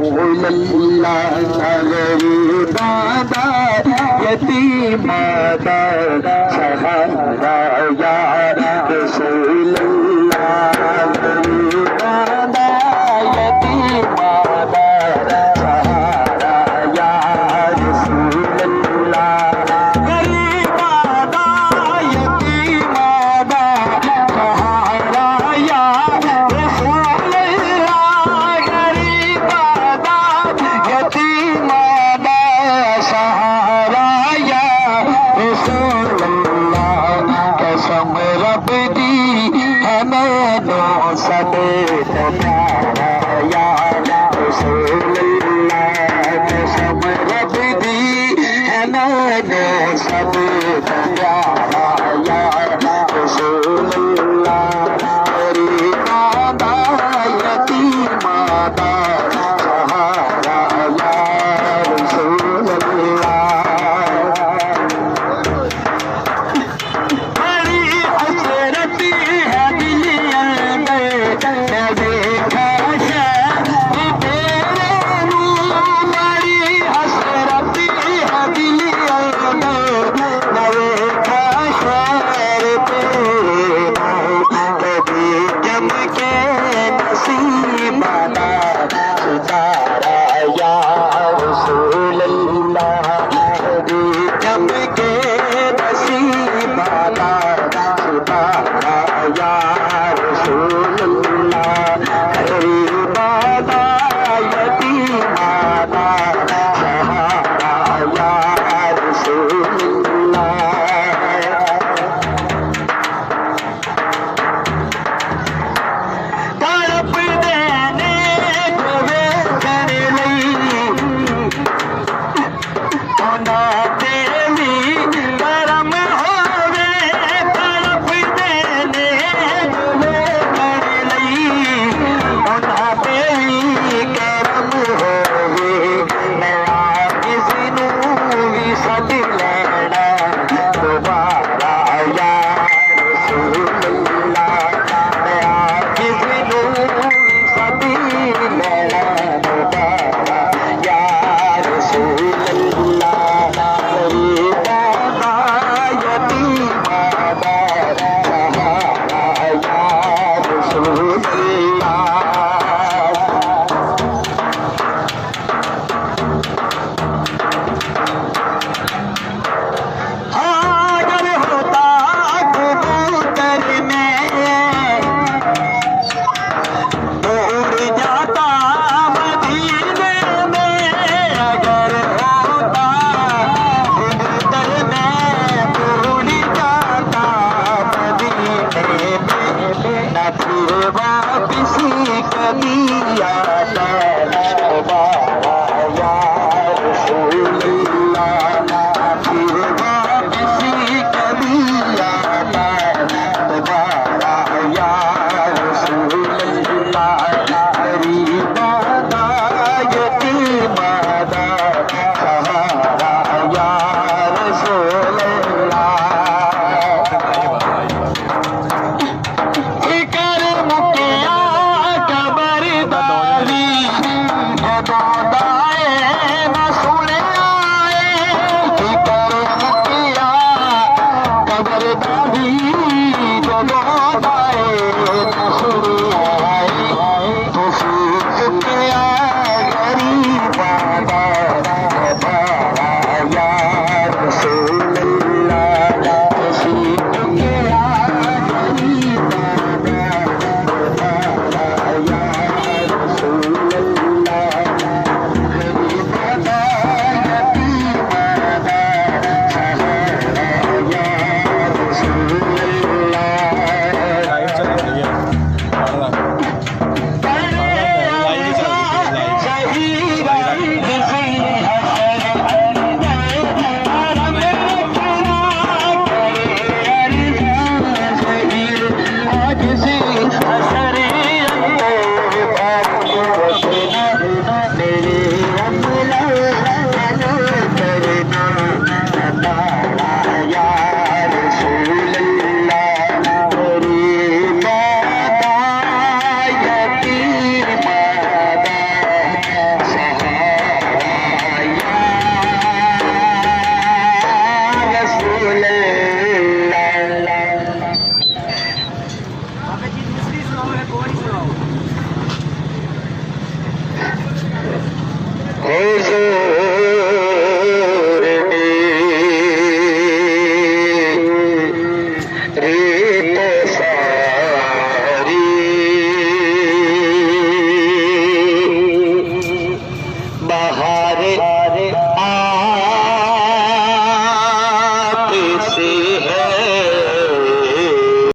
रसूलल्लाह गरीबादा यतीमादा सहारा या रसूलल्लाह गरीबादा यतीमादा सहारा या रसूलल्लाह गरीबादा यतीमादा सहारा या रसूलल्लाह गरीबादा यतीमादा सहारा या रसूलल्लाह कसम रब दी हमें दो सब प्यारा या रसूलल्लाह कसम रब दी हमें दो सब प्यारा या रसूलल्लाह गरीबादा यतीमादा सहारा या रसूलल्लाह बड़ी हसरत है दिल अंदर न देखा शायद तेरे नूर बड़ी हसरत है दिल अंदर न देखा शायद तेरे कभी चमके नसीबाना सितारा या रसूलल्लाह कभी चमके नसीबाना सितारा या रसूलल्लाह गरीबादा यतीमादा सहारा या रसूलल्लाह तड़प देने को वे कर लई होना तेरी करम होवे तड़प देने को वे कर लई होना तेरी करम होवे नया किसी नू भी सद लेना दोबारा या रसूलल्लाह नया किसी नू भी सद लेना दोबारा या रसूलल्लाह गरीबादा यतीमादा सहारा या रसूलल्लाह हागर होता कबूतर में उड़ जाता मदीने में अगर होता कबूतर में उड़ जाता मदीने में न फिर वापिस कभी आता